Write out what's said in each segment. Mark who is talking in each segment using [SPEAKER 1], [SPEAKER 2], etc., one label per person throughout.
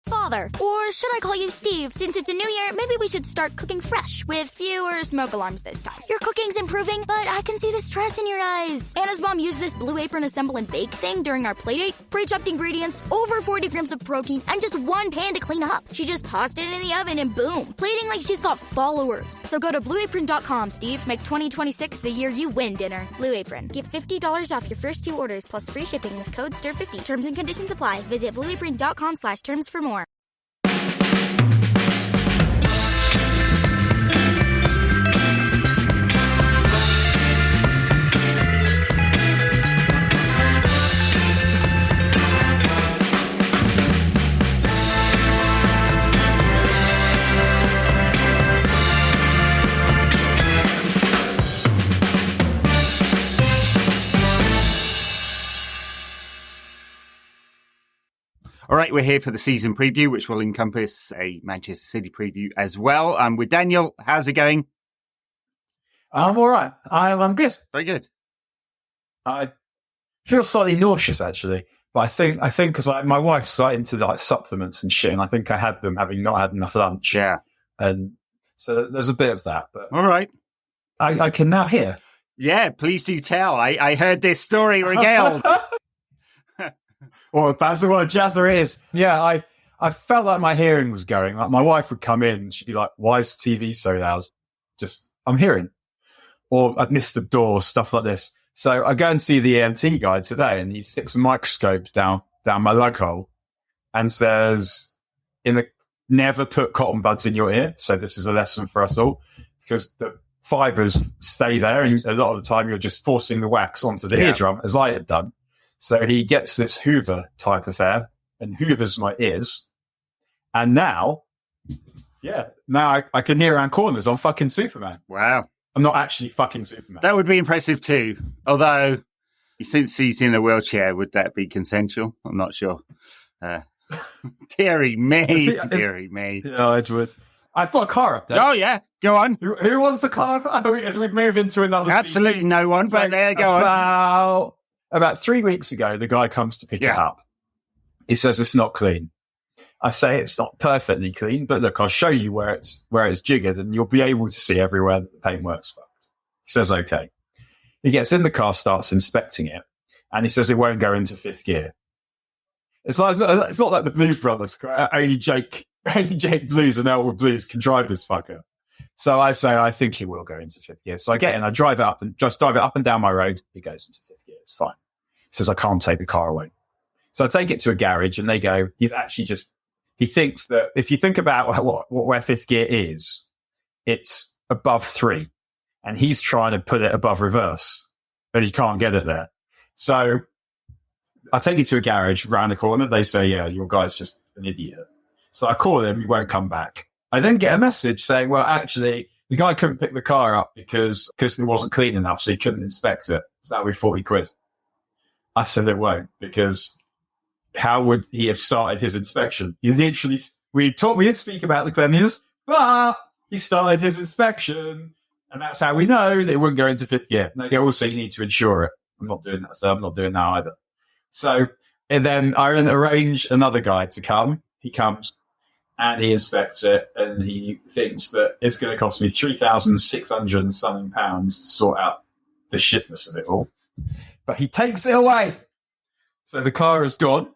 [SPEAKER 1] Father. Or should I call you Steve? Since it's a new year, maybe we should start cooking fresh, with fewer smoke alarms this time. Your cooking's improving, but I can see the stress in your eyes. Anna's mom used this Blue Apron assemble and bake thing during our playdate. Pre-chopped ingredients, over 40 grams of protein, and just one pan to clean up. She just tossed it in the oven and boom, plating like she's got followers. So go to blueapron.com, Steve. Make 2026 the year you win dinner. Blue Apron. Get $50 off your first 2 orders plus free shipping with code STIR50. Terms and conditions apply. Visit blueapron.com/terms for more.
[SPEAKER 2] All right, we're here for the season preview, which will encompass a Manchester City preview as well. I'm with Daniel. How's it going?
[SPEAKER 3] I'm all right. I'm good.
[SPEAKER 2] Very good.
[SPEAKER 3] I feel slightly nauseous, actually. But I think because my wife's into like supplements and shit, and I think I had them having not had enough lunch.
[SPEAKER 2] Yeah.
[SPEAKER 3] And so there's a bit of that. But
[SPEAKER 2] all right.
[SPEAKER 3] I can now hear.
[SPEAKER 2] Yeah, please do tell. I heard this story regaled.
[SPEAKER 3] Well, that's what Jazzer is. Yeah, I felt like my hearing was going. Like my wife would come in and she'd be like, "Why is the TV so loud?" Just, I'm hearing. Or I'd missed the door, stuff like this. So I go and see the EMT guy today and he sticks a microscope down my lug hole and says, never put cotton buds in your ear. So this is a lesson for us all because the fibers stay there and a lot of the time you're just forcing the wax onto the eardrum as I had done. So he gets this Hoover type affair and hoovers my ears. And now I can hear around corners. I'm fucking Superman.
[SPEAKER 2] Wow.
[SPEAKER 3] I'm not actually fucking Superman.
[SPEAKER 2] That would be impressive too. Although, since he's in a wheelchair, would that be consensual? I'm not sure. Deary me. Deary me.
[SPEAKER 3] Yeah, Edward. I've got a car update.
[SPEAKER 2] Oh, yeah. Go on.
[SPEAKER 3] Who wants the car? As we move into another
[SPEAKER 2] Absolutely
[SPEAKER 3] season.
[SPEAKER 2] No one, but there, go on.
[SPEAKER 3] About 3 weeks ago, the guy comes to pick it up. He says it's not clean. I say it's not perfectly clean, but look, I'll show you where it's jiggered and you'll be able to see everywhere that the paintwork's fucked. He says, okay. He gets in the car, starts inspecting it, and he says it won't go into 5th gear. It's not like the Blues Brothers. Only Jake Blues and Elwood Blues can drive this fucker. So I say, I think he will go into 5th gear. So I get in, I drive it up and down my road. He goes into 5th gear. It's fine. He says, I can't take the car away. So I take it to a garage and they go, he thinks that if you think about where 5th gear is, it's above 3 and he's trying to put it above reverse, but he can't get it there. So I take it to a garage round the corner. They say, yeah, your guy's just an idiot. So I call him. He won't come back. I then get a message saying, well, actually, the guy couldn't pick the car up because it wasn't clean enough, so he couldn't inspect it. So that would be 40 quid. I said it won't, because how would he have started his inspection? We didn't speak about the cleanliness, but he started his inspection, and that's how we know that it wouldn't go into 5th gear. And they go, also, you need to insure it. I'm not doing that, so I'm not doing that either. So, and then I arrange another guy to come. He comes and he inspects it, and he thinks that it's going to cost me £3,600 and something to sort out the shitness of it all. But he takes it away. So the car is gone.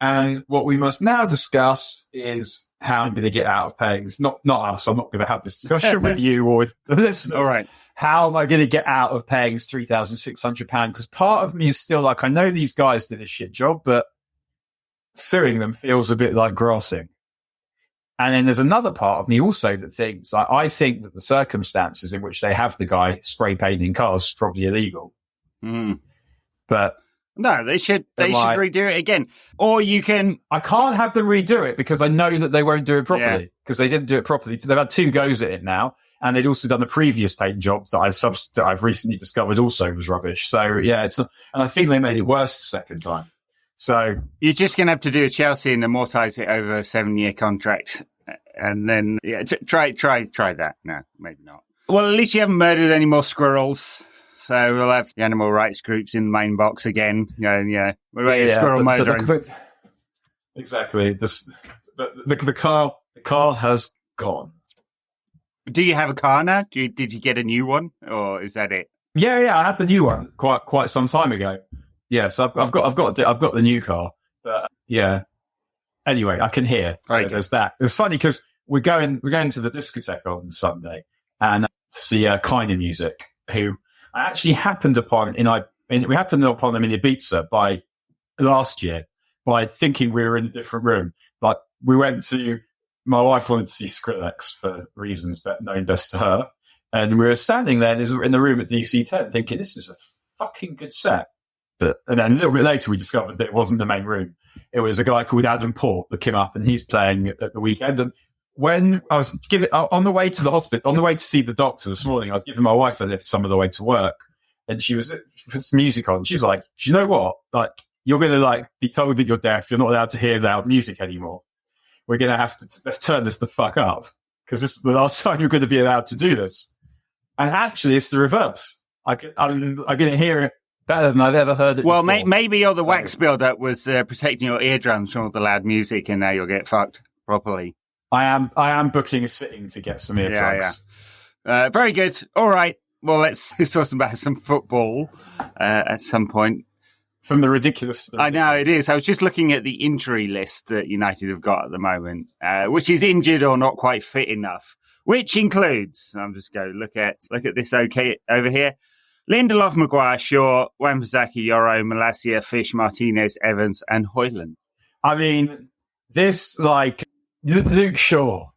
[SPEAKER 3] And what we must now discuss is how I'm going to get out of paying. It's not us. I'm not going to have this discussion with you or with the listeners.
[SPEAKER 2] All right.
[SPEAKER 3] How am I going to get out of paying £3,600? Because part of me is still like, I know these guys did a shit job, but suing them feels a bit like grassing. And then there's another part of me also that thinks, I think that the circumstances in which they have the guy spray painting cars is probably illegal.
[SPEAKER 2] Mm.
[SPEAKER 3] But
[SPEAKER 2] no, they should redo it again. Or you can...
[SPEAKER 3] I can't have them redo it because I know that they won't do it properly because they didn't do it properly. They've had 2 goes at it now. And they'd also done the previous paint job that I've recently discovered also was rubbish. So yeah, it's not, and I think they made it worse the second time. So
[SPEAKER 2] you're just going to have to do a Chelsea and amortize it over a 7-year contract. And then, try that. No, maybe not. Well, at least you haven't murdered any more squirrels. So we'll have the animal rights groups in the main box again. What about your squirrel murdering?
[SPEAKER 3] Exactly. But the car has gone.
[SPEAKER 2] Do you have a car now? Did you get a new one, or is that it?
[SPEAKER 3] Yeah, I had the new one quite some time ago. Yeah, so I've got the new car. But yeah. Anyway, I can hear. So there's that. It was funny because we're going to the discotheque on Sunday and to see Kind of Music, who I actually happened upon we happened upon them in Ibiza by last year by thinking we were in a different room. Like my wife wanted to see Skrillex for reasons known best to her. And we were standing there in the room at DC10 thinking, this is a fucking good set. And then a little bit later, we discovered that it wasn't the main room. It was a guy called Adam Port that came up and he's playing at the weekend. And when I was on the way to the hospital, on the way to see the doctor this morning, I was giving my wife a lift some of the way to work and she was put some music on. She's like, do you know what? Like, you're going to be told that you're deaf. You're not allowed to hear loud music anymore. We're going to have to, let's turn this the fuck up because this is the last time you're going to be allowed to do this. And actually it's the reverse. I'm going to hear it better than I've ever heard it
[SPEAKER 2] before. Maybe all the wax buildup was protecting your eardrums from all the loud music and now you'll get fucked properly.
[SPEAKER 3] I am booking a sitting to get some eardrums.
[SPEAKER 2] Yeah. Very good. All right. Well, let's talk about some football at some point.
[SPEAKER 3] From the ridiculous.
[SPEAKER 2] I know it is. I was just looking at the injury list that United have got at the moment, which is injured or not quite fit enough, which includes, I'm just going to look at this okay over here. Lindelof, Maguire, Shaw, Wan-Bissaka, Yoro, Malacia, Fish, Martinez, Evans, and Højlund.
[SPEAKER 3] I mean, this, Luke Shaw,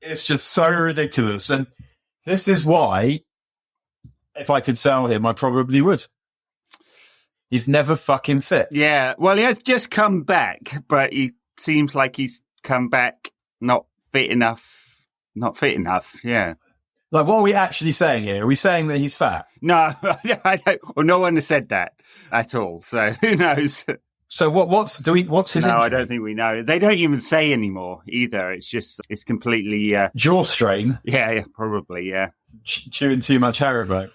[SPEAKER 3] it's just so ridiculous. And this is why, if I could sell him, I probably would. He's never fucking fit.
[SPEAKER 2] Yeah, well, he has just come back, but he seems like he's come back not fit enough. Not fit enough, yeah.
[SPEAKER 3] Like, what are we actually saying here? Are we saying that he's fat?
[SPEAKER 2] No, I don't. Well, no one has said that at all. So who knows?
[SPEAKER 3] So what's his injury?
[SPEAKER 2] I don't think we know. They don't even say anymore either. It's completely
[SPEAKER 3] jaw strain.
[SPEAKER 2] Yeah, probably, yeah.
[SPEAKER 3] Chewing too much Haribo.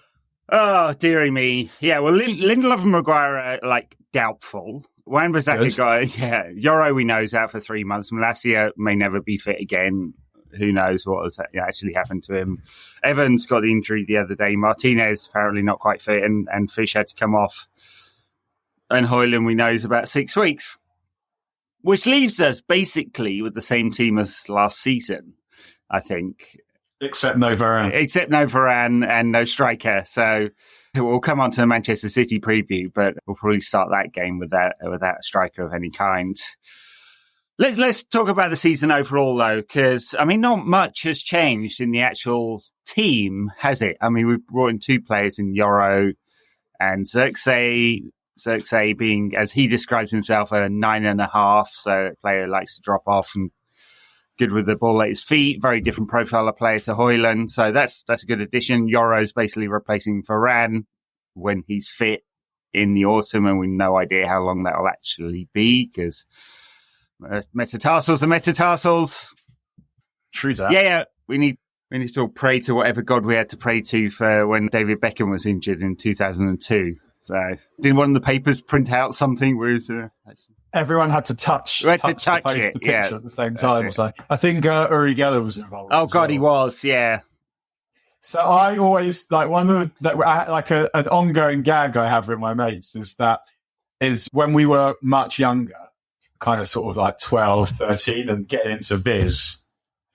[SPEAKER 2] Oh, dearie me. Yeah, well, Lindelof and Maguire are doubtful. Wan-Bissaka Yoro we know is out for 3 months. Malacia may never be fit again. Who knows what has actually happened to him. Evans got the injury the other day. Martinez apparently not quite fit and Fish had to come off. And Højlund we know is about 6 weeks. Which leaves us basically with the same team as last season, I think.
[SPEAKER 3] Except no Varane
[SPEAKER 2] and no striker. So we'll come on to the Manchester City preview, but we'll probably start that game without a striker of any kind. Let's talk about the season overall, though, because, not much has changed in the actual team, has it? We've brought in 2 players in Yoro and Xerxes being, as he describes himself, a 9.5, so a player who likes to drop off and good with the ball at his feet. Very different profile of player to Højlund, so that's a good addition. Yoro's basically replacing Varane when he's fit in the autumn, and we've no idea how long that will actually be, because metatarsals are metatarsals.
[SPEAKER 3] True that.
[SPEAKER 2] Yeah. We need to pray to whatever God we had to pray to for when David Beckham was injured in 2002. So didn't one of the papers print out something where
[SPEAKER 3] everyone had to touch the picture at the same time? So I think Uri Geller was involved.
[SPEAKER 2] Oh God, he was, yeah.
[SPEAKER 3] So I always an ongoing gag I have with my mates is when we were much younger, kind of sort of 12, 13 and getting into Viz,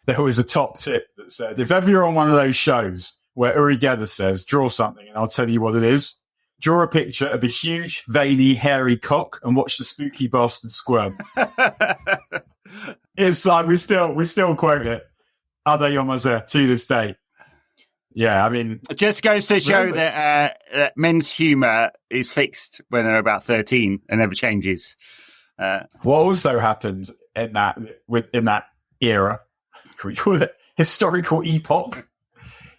[SPEAKER 3] there was a top tip that said, if ever you're on one of those shows where Uri Geller says, draw something and I'll tell you what it is, draw a picture of a huge, veiny, hairy cock and watch the spooky bastard squirm. It's we still quote it. Ade Yomazeh to this day. Yeah, it
[SPEAKER 2] just goes to show that men's humour is fixed when they're about 13 and never changes.
[SPEAKER 3] What also happened in that era, can we call it historical epoch,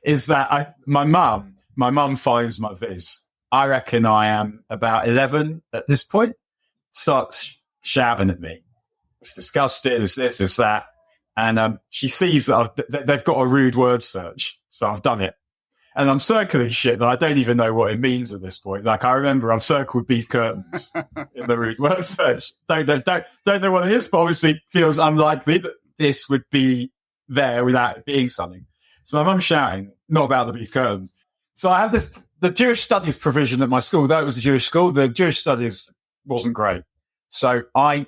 [SPEAKER 3] is that my mum finds my Viz. I reckon I am about 11 at this point, starts shouting at me. It's disgusting, it's this, it's that. And she sees that they've got a rude word search, so I've done it. And I'm circling shit that I don't even know what it means at this point. Like, I remember I've circled beef curtains in the route workspace. Don't know what it is, but obviously feels unlikely that this would be there without it being something. So my mum's shouting, not about the beef curtains. So I have the Jewish studies provision at my school. Though it was a Jewish school, the Jewish studies wasn't great. So I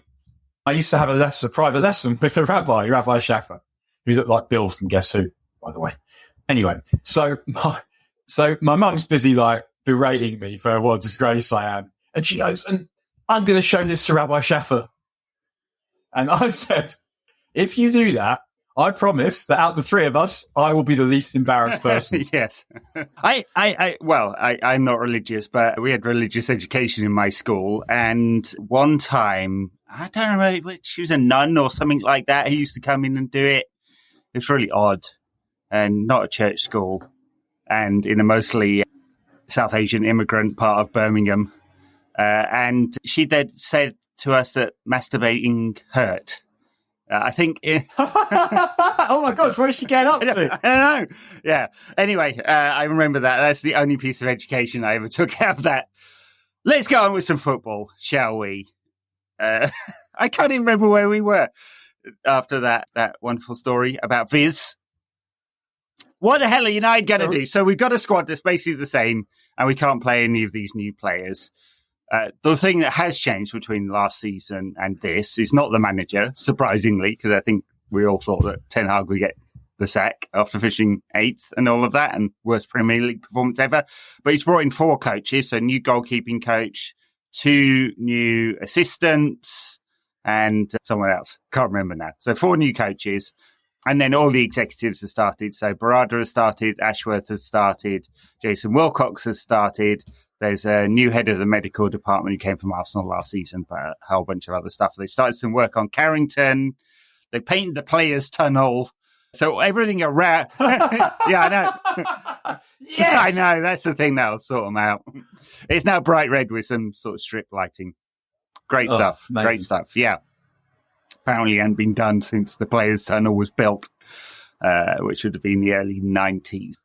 [SPEAKER 3] used to have a private lesson with a Rabbi Schaffer, who looked like Bill from Guess Who, by the way. Anyway, so my mum's busy like berating me for what a disgrace I am. And she goes, and I'm going to show this to Rabbi Schaffer. And I said, if you do that, I promise that out of the three of us, I will be the least embarrassed person.
[SPEAKER 2] Yes. I'm not religious, but we had religious education in my school. And one time, I don't know, she was a nun or something like that. He used to come in and do it. It's really odd and not a church school. And in a mostly South Asian immigrant part of Birmingham. And she then said to us that masturbating hurt. I think.
[SPEAKER 3] Oh my gosh, where's she getting up to?
[SPEAKER 2] I don't know. Yeah. Anyway, I remember that. That's the only piece of education I ever took out of that. Let's go on with some football, shall we? I can't even remember where we were after that wonderful story about Viz. What the hell are United going to do? So we've got a squad that's basically the same, and we can't play any of these new players. The thing that has changed between last season and this is not the manager, surprisingly, because I think we all thought that Ten Hag would get the sack after finishing 8th and all of that, and worst Premier League performance ever. But he's brought in 4 coaches, so new goalkeeping coach, 2 new assistants, and someone else. Can't remember now. So 4 new coaches. And then all the executives have started. So Barada has started, Ashworth has started, Jason Wilcox has started. There's a new head of the medical department who came from Arsenal last season, but a whole bunch of other stuff. They started some work on Carrington. They painted the players' tunnel. So everything around. Yeah, I know. Yeah, I know. That's the thing that'll sort them out. It's now bright red with some sort of strip lighting. Great stuff. Amazing. Great stuff. Yeah. Apparently hadn't been done since the players' tunnel was built, which would have been the early 90s.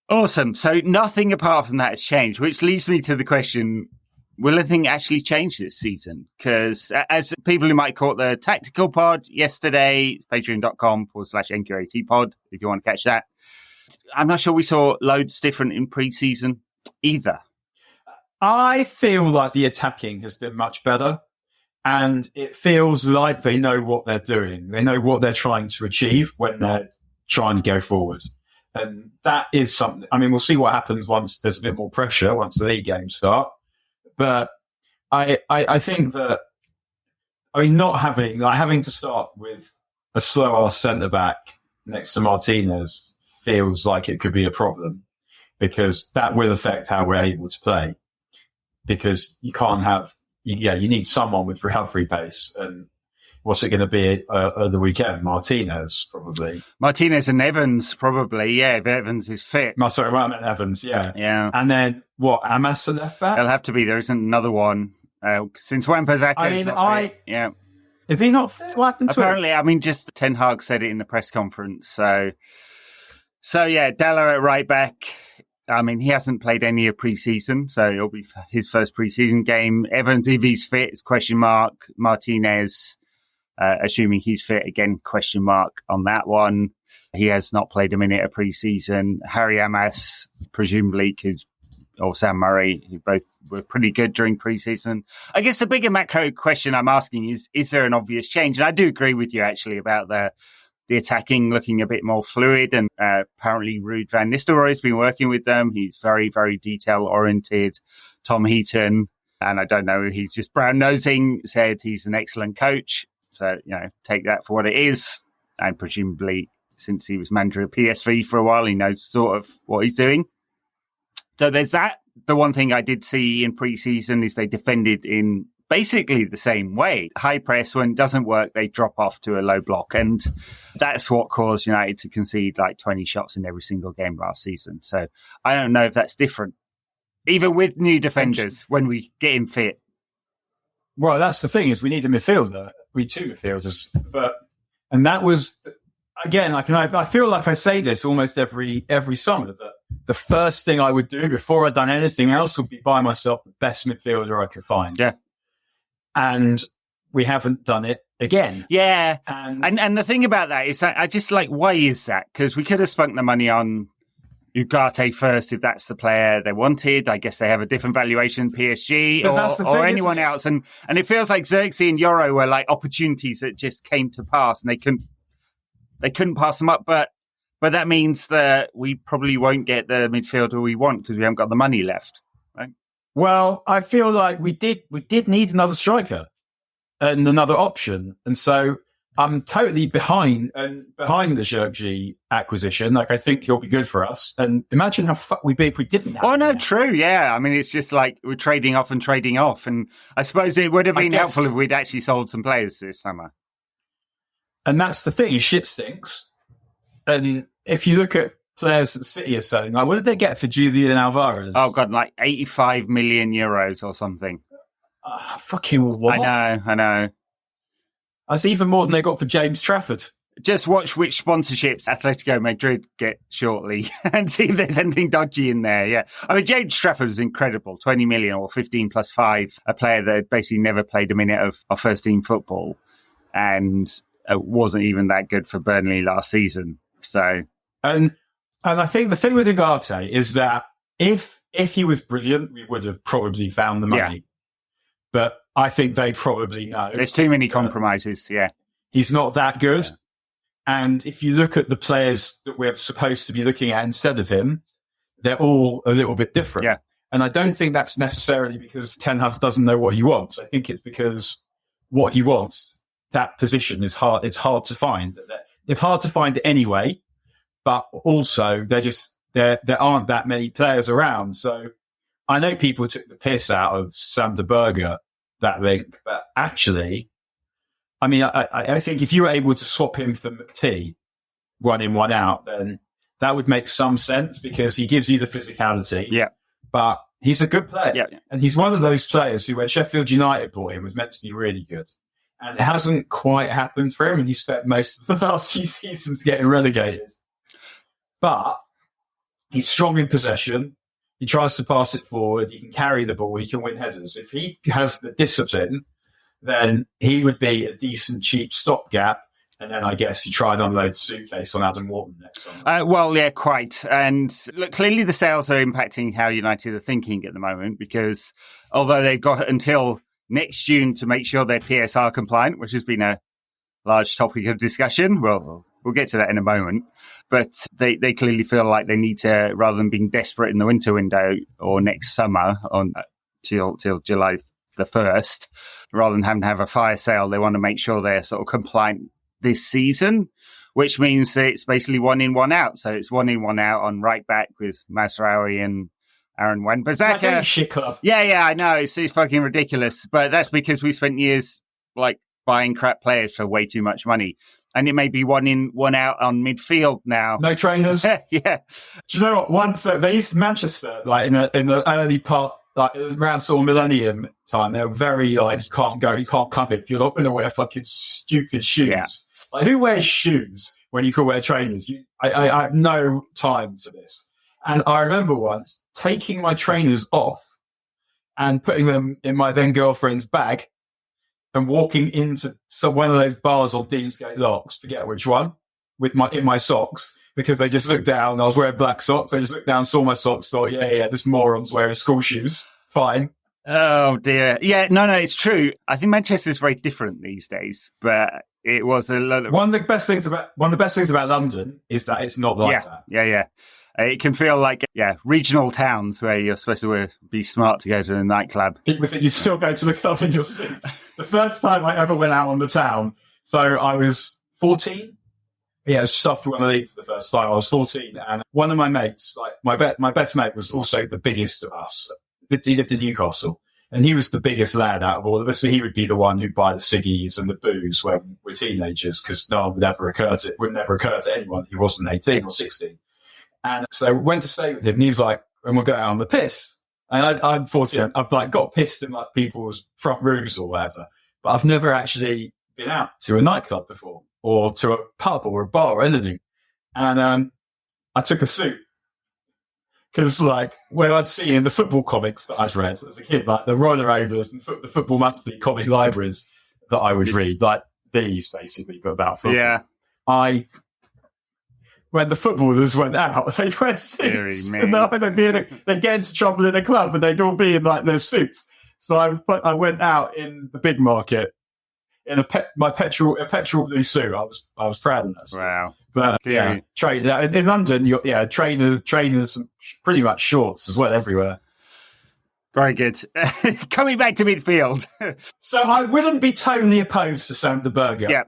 [SPEAKER 2] Awesome. So nothing apart from that has changed, which leads me to the question, will anything actually change this season? Because as people who might call it the tactical pod yesterday, patreon.com/NQAT pod, if you want to catch that. I'm not sure we saw loads different in pre-season either.
[SPEAKER 3] I feel like the attacking has been much better, and it feels like they know what they're doing. They know what they're trying to achieve when they're trying to go forward. And that is something, I mean, we'll see what happens once there's a bit more pressure, once the league games start. But I think that, I mean, not having to start with a slow-ass centre-back next to Martinez feels like it could be a problem, because that will affect how we're able to play. Because you can't have, you need someone with recovery pace. And what's it going to be at the weekend? Martinez, probably.
[SPEAKER 2] Martinez and Evans, probably. Yeah, if Evans is fit.
[SPEAKER 3] Sorry, I meant Evans, yeah.
[SPEAKER 2] Yeah.
[SPEAKER 3] And then, Amas a left back?
[SPEAKER 2] It'll have to be. There isn't another one. Since Wan-Bissaka yeah.
[SPEAKER 3] Is he not fit? What happened to him?
[SPEAKER 2] Apparently, I mean, just Ten Hag said it in the press conference. So yeah, Dalla at right back. I mean, he hasn't played any of pre-season, so it'll be his first pre-season game. Evans, if he's fit, is question mark. Martinez, assuming he's fit, again, question mark on that one. He has not played a minute of pre-season. Harry Amas, presumably, or Sam Murray, who both were pretty good during pre-season. I guess the bigger macro question I'm asking is there an obvious change? And I do agree with you, actually, about the attacking looking a bit more fluid. And apparently Ruud van Nistelrooy's been working with them. He's very, very detail-oriented. Tom Heaton, and I don't know, he's just brown-nosing, said he's an excellent coach. So, take that for what it is. And presumably, since he was manager of PSV for a while, he knows sort of what he's doing. So there's that. The one thing I did see in pre-season is they defended in basically the same way. High press, when it doesn't work, they drop off to a low block. And that's what caused United to concede like 20 shots in every single game last season. So I don't know if that's different, even with new defenders, when we get him fit.
[SPEAKER 3] Well, that's the thing, is we need a midfielder. We need 2 midfielders. And that was, again, I feel like I say this almost every summer, that the first thing I would do before I'd done anything else would be buy myself the best midfielder I could find.
[SPEAKER 2] Yeah.
[SPEAKER 3] And we haven't done it again.
[SPEAKER 2] Yeah. And the thing about that is that I just like, why is that? Because we could have spent the money on Ugarte first if that's the player they wanted. I guess they have a different valuation PSG or anyone else. And it feels like Xerxes and Yoro were like opportunities that just came to pass and they couldn't pass them up. But that means that we probably won't get the midfielder we want because we haven't got the money left. Right?
[SPEAKER 3] Well, I feel like we did need another striker and another option. And so I'm totally behind the Xerxes acquisition. Like, I think he'll be good for us. And imagine how fucked we'd be if we didn't have him.
[SPEAKER 2] No, true. Yeah. I mean, it's just like we're trading off. And I suppose it would have been helpful if we'd actually sold some players this summer.
[SPEAKER 3] And that's the thing. Shit stinks. And if you look at players that City are selling, like, what did they get for Julian Alvarez?
[SPEAKER 2] Oh, God, like 85 million euros or something.
[SPEAKER 3] Fucking what?
[SPEAKER 2] I know.
[SPEAKER 3] That's even more than they got for James Trafford.
[SPEAKER 2] Just watch which sponsorships Atletico Madrid get shortly and see if there's anything dodgy in there. Yeah. I mean, James Trafford was incredible. 20 million or 15 plus 5, a player that had basically never played a minute of first team football and wasn't even that good for Burnley last season. So,
[SPEAKER 3] and I think the thing with Ugarte is that if he was brilliant, we would have probably found the money. Yeah. But I think they probably know.
[SPEAKER 2] There's too many compromises, yeah.
[SPEAKER 3] He's not that good. Yeah. And if you look at the players that we're supposed to be looking at instead of him, they're all a little bit different.
[SPEAKER 2] Yeah.
[SPEAKER 3] And I don't think that's necessarily because Ten Hag doesn't know what he wants. I think it's because what he wants, that position is hard. It's hard to find. It's hard to find anyway, but also there aren't that many players around. So I know people took the piss out of Sander Berger that link, but actually, I mean, I think if you were able to swap him for McT, 1 in, 1 out, then that would make some sense because he gives you the physicality.
[SPEAKER 2] Yeah.
[SPEAKER 3] But he's a good player.
[SPEAKER 2] Yeah.
[SPEAKER 3] And he's one of those players who, when Sheffield United bought him, was meant to be really good. And it hasn't quite happened for him, and he spent most of the last few seasons getting relegated. But he's strong in possession. He tries to pass it forward. He can carry the ball. He can win headers. If he has the discipline, then he would be a decent, cheap stopgap. And then I guess you try and unload the suitcase on Adam Wharton next summer.
[SPEAKER 2] Well, yeah, quite. And look, clearly the sales are impacting how United are thinking at the moment because although they've got until next June to make sure they're PSR compliant, which has been a large topic of discussion. Well, we'll get to that in a moment. But they clearly feel like they need to, rather than being desperate in the winter window or next summer till July the 1st, rather than having to have a fire sale, they want to make sure they're sort of compliant this season, which means that it's basically 1 in, 1 out. So it's 1 in, 1 out on right back with Mazraoui and Aaron Wan-Bissaka. Yeah, I know. It's fucking ridiculous. But that's because we spent years like buying crap players for way too much money. And it may be 1 in, 1 out on midfield now.
[SPEAKER 3] No trainers.
[SPEAKER 2] Yeah.
[SPEAKER 3] Do you know what? Once they used Manchester, like in the early part, like around sort of millennium time, they were very like, you can't come if you're not going to wear fucking stupid shoes.
[SPEAKER 2] Yeah.
[SPEAKER 3] Like, who wears shoes when you can wear trainers? I have no time for this. And I remember once taking my trainers off and putting them in my then girlfriend's bag and walking into one of those bars on Deansgate Locks, forget which one, in my socks, because they just looked down. I was wearing black socks. They just looked down, saw my socks, thought, yeah, this moron's wearing school shoes. Fine.
[SPEAKER 2] Oh dear. Yeah, no, it's true. I think Manchester's very different these days, but it was a lot of...
[SPEAKER 3] One of the best things about London is that it's not like that.
[SPEAKER 2] Yeah. It can feel like, regional towns where you're supposed to be smart to go to a nightclub.
[SPEAKER 3] You still go to the club in your suit. The first time I ever went out on the town, so I was 14. Yeah, it was just after when I leave for the first time. I was 14, and one of my mates, like my best mate, was also the biggest of us. He lived in Newcastle, and he was the biggest lad out of all of us. So he would be the one who'd buy the ciggies and the booze when we're teenagers, because would never occur to anyone who wasn't 18 or 16. And so I went to stay with him, and he was like, and we'll go out on the piss. And I'm 14. I've like got pissed in like people's front rooms or whatever, but I've never actually been out to a nightclub before, or to a pub or a bar or anything. And I took a suit, Because, like, when I'd see in the football comics that I'd read as a kid, like the Roller Rovers and the Football Monthly comic libraries that I would read, like these basically, but about football.
[SPEAKER 2] Yeah.
[SPEAKER 3] When the footballers went out, they'd wear suits. They'd get into trouble in a club and they'd all be in, like, their suits. So I went out in the big market in a petrol blue suit. I was proud of that.
[SPEAKER 2] Wow.
[SPEAKER 3] But yeah, in London, trainers, pretty much shorts as well everywhere.
[SPEAKER 2] Very good. Coming back to midfield.
[SPEAKER 3] So I wouldn't be totally opposed to Sam the Burger.
[SPEAKER 2] Yeah.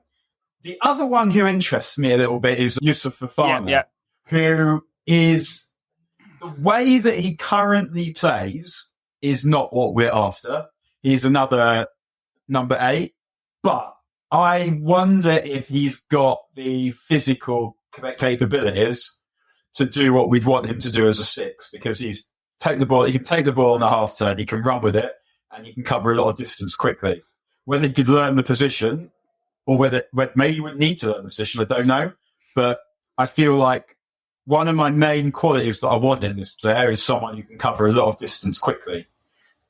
[SPEAKER 3] The other one who interests me a little bit is Yusuf Fofana, who is, the way that he currently plays is not what we're after. He's another number 8, but I wonder if he's got the physical capabilities to do what we'd want him to do as a 6, because he can take the ball on the half turn, he can run with it, and he can cover a lot of distance quickly. Whether he could learn the position, or whether maybe he wouldn't need to learn the position, I don't know. But I feel like one of my main qualities that I want in this player is someone who can cover a lot of distance quickly.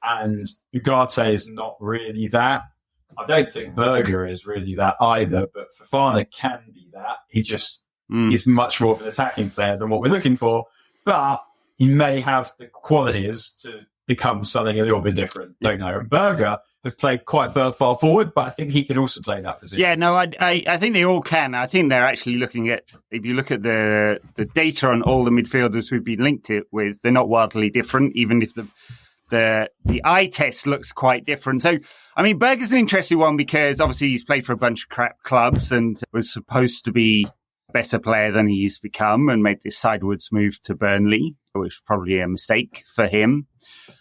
[SPEAKER 3] And Ugarte is not really that. I don't think Berger is really that either, but Fofana can be that. He just is much more of an attacking player than what we're looking for. But he may have the qualities to become something a little bit different. Don't know. And Berger has played quite far forward, but I think he can also play that position.
[SPEAKER 2] Yeah, no, I think they all can. I think they're actually looking at, if you look at the data on all the midfielders we've been linked with, they're not wildly different, even if the eye test looks quite different. So, I mean, Berger's an interesting one because obviously he's played for a bunch of crap clubs and was supposed to be a better player than he's become and made this sideways move to Burnley, which was probably a mistake for him.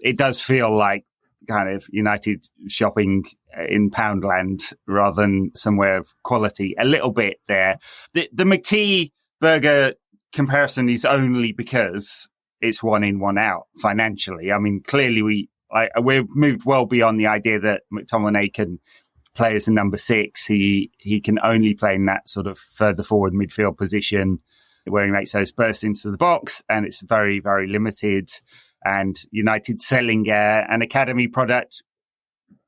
[SPEAKER 2] It does feel like kind of United shopping in Poundland rather than somewhere of quality a little bit there. The McT-Berger comparison is only because it's 1 in, 1 out financially. I mean, clearly we've moved well beyond the idea that McTominay can play as a number 6. He can only play in that sort of further forward midfield position where he makes those bursts into the box, and it's very, very limited. And United selling an academy product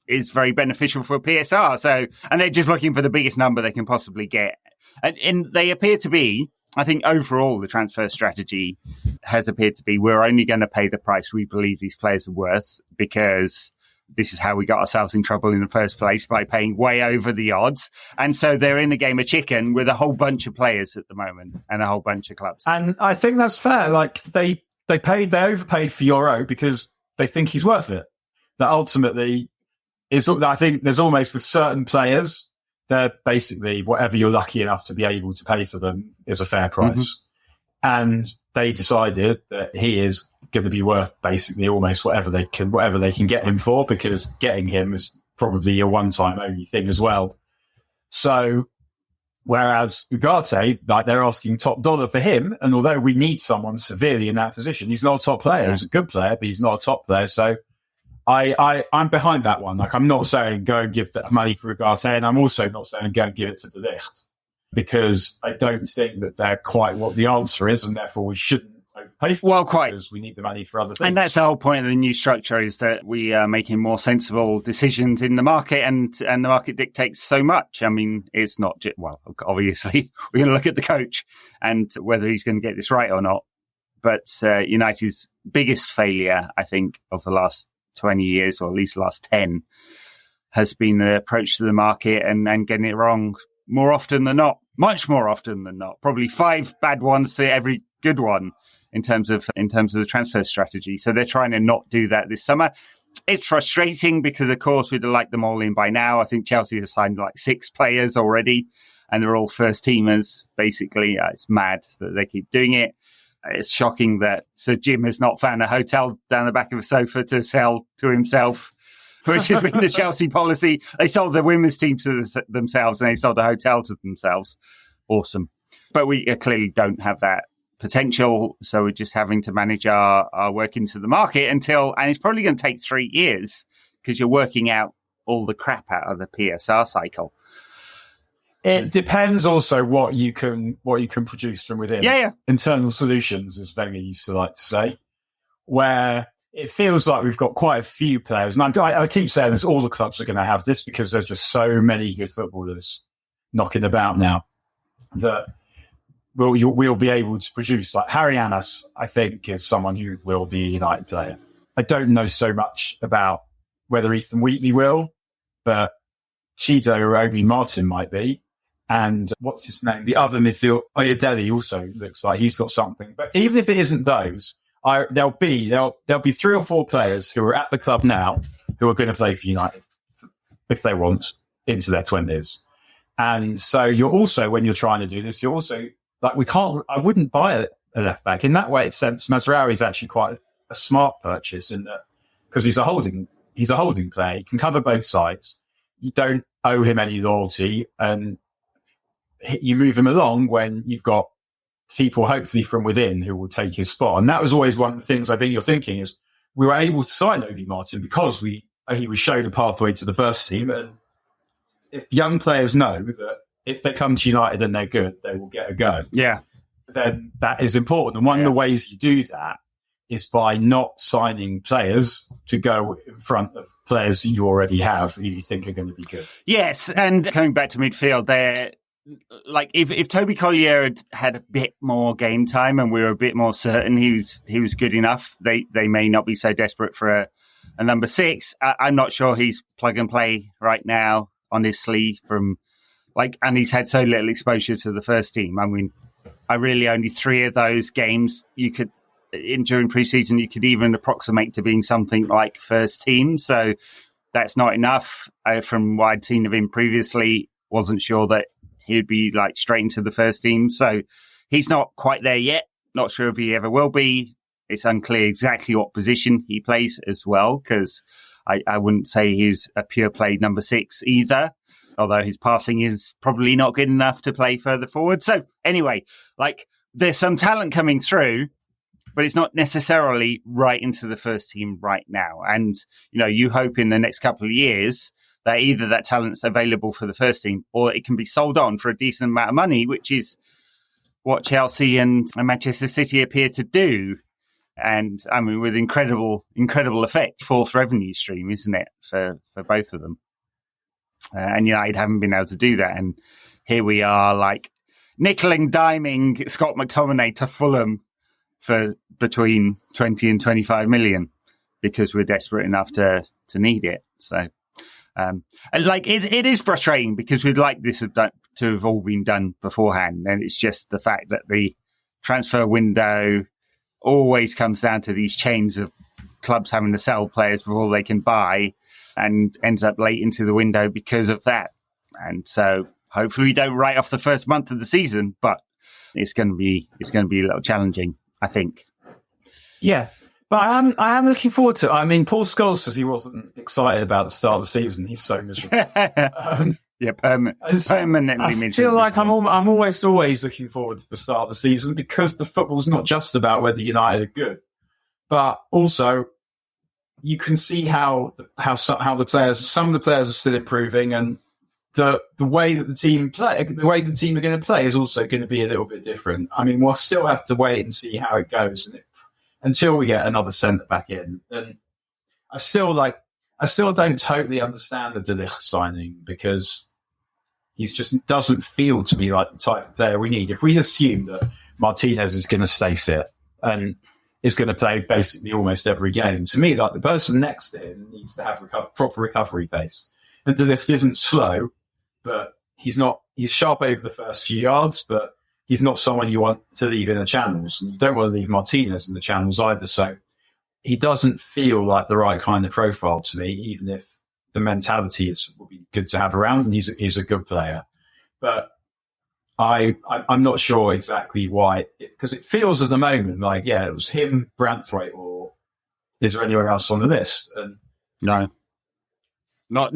[SPEAKER 2] is very beneficial for PSR. So, and they're just looking for the biggest number they can possibly get. And they appear to be, I think overall the transfer strategy has appeared to be, we're only going to pay the price we believe these players are worth, because this is how we got ourselves in trouble in the first place, by paying way over the odds. And so they're in a game of chicken with a whole bunch of players at the moment and a whole bunch of clubs.
[SPEAKER 3] And I think that's fair. Like they overpaid for Euro because they think he's worth it. That ultimately is, I think there's almost with certain players, they're basically whatever you're lucky enough to be able to pay for them is a fair price. Mm-hmm. And they decided that he is going to be worth basically almost whatever they can get him for, because getting him is probably a one-time only thing as well. So, whereas Ugarte, like they're asking top dollar for him, and although we need someone severely in that position, he's not a top player. He's a good player, but he's not a top player. So I'm behind that one. Like, I'm not saying go and give that money for Ugarte, and I'm also not saying go and give it to De Ligt, because I don't think that they're quite what the answer is, and therefore we shouldn't pay for because we need the money for other things.
[SPEAKER 2] And that's the whole point of the new structure, is that we are making more sensible decisions in the market, and the market dictates so much. I mean, it's not just, well, obviously we're going to look at the coach and whether he's going to get this right or not. But United's biggest failure, I think, of the last 20 years, or at least the last 10, has been the approach to the market and getting it wrong more often than not, much more often than not. Probably 5 bad ones to every good one in terms of the transfer strategy. So they're trying to not do that this summer. It's frustrating because, of course, we'd have liked them all in by now. I think Chelsea has signed like 6 players already, and they're all first teamers, basically. It's mad that they keep doing it. It's shocking that Sir Jim has not found a hotel down the back of a sofa to sell to himself, which has been the Chelsea policy. They sold the women's team to themselves, and they sold a hotel to themselves. Awesome. But we clearly don't have that potential, so we're just having to manage our work into the market and it's probably going to take 3 years, because you're working out all the crap out of the PSR cycle.
[SPEAKER 3] It depends also what you can produce from within.
[SPEAKER 2] Yeah.
[SPEAKER 3] Internal solutions, as Wenger used to like to say. where it feels like we've got quite a few players. And I keep saying this, all the clubs are going to have this because there's just so many good footballers knocking about now that we'll be able to produce. Like Harry Annas, I think, is someone who will be a United player. I don't know so much about whether Ethan Wheatley will, but Chido or Obi Martin might be. And what's his name? The other midfield, Oyedele also looks like he's got something. But even if it isn't those, there'll be 3 or 4 players who are at the club now who are going to play for United if they want into their 20s. And so you're also, when you're trying to do this, you're also like, I wouldn't buy a left back in that way. It sense Mazraoui is actually quite a smart purchase in that because he's a holding player. He can cover both sides. You don't owe him any loyalty and you move him along when you've got people hopefully from within who will take his spot. And that was always one of the things I think you're thinking is we were able to sign Obi Martin because he was shown a pathway to the first team. And if young players know that if they come to United and they're good, they will get a go.
[SPEAKER 2] Yeah.
[SPEAKER 3] Then that is important. And one of the ways you do that is by not signing players to go in front of players that you already have who you think are going to be good.
[SPEAKER 2] Yes. And coming back to midfield there, like if Toby Collier had a bit more game time and we were a bit more certain he was good enough, they may not be so desperate for a number 6. I'm not sure he's plug and play right now, honestly, and he's had so little exposure to the first team. I mean, only 3 of those games during preseason you could even approximate to being something like first team. So that's not enough. From what I'd seen of him previously, wasn't sure that he'd be like straight into the first team. So he's not quite there yet. Not sure if he ever will be. It's unclear exactly what position he plays as well, because I wouldn't say he's a pure play number 6 either, although his passing is probably not good enough to play further forward. So anyway, like there's some talent coming through, but it's not necessarily right into the first team right now. And, you hope in the next couple of years that either that talent's available for the first team or it can be sold on for a decent amount of money, which is what Chelsea and Manchester City appear to do. And I mean, with incredible effect, 4th revenue stream, isn't it, for both of them? And United haven't been able to do that. And here we are, like nickel and diming Scott McTominay to Fulham for between 20 and 25 million because we're desperate enough to need it. So, it is frustrating because we'd like this to have all been done beforehand. And it's just the fact that the transfer window always comes down to these chains of clubs having to sell players before they can buy and ends up late into the window because of that. And so hopefully we don't write off the first month of the season, but it's going to be a little challenging, I think.
[SPEAKER 3] Yeah. But I am looking forward to it. I mean, Paul Scholes says he wasn't excited about the start of the season. He's so miserable. Permanently miserable. I feel like I'm almost always looking forward to the start of the season because the football's not just about whether United are good, but also you can see how the players, some of the players are still improving, and the way that the team are going to play is also going to be a little bit different. I mean, we'll still have to wait and see how it goes until we get another centre back in. And I still don't totally understand the De Ligt signing because he just doesn't feel to me like the type of player we need. If we assume that Martinez is going to stay fit and is going to play basically almost every game, to me, like the person next to him needs to have proper recovery pace. And De Ligt isn't slow, but he's sharp over the first few yards, but he's not someone you want to leave in the channels. And you don't want to leave Martinez in the channels either. So he doesn't feel like the right kind of profile to me, even if the mentality would be good to have around, and he's a good player. But I'm not sure exactly why, because it feels at the moment like, it was him, Branthwaite, or is there anywhere else on the list? And
[SPEAKER 2] no. Not.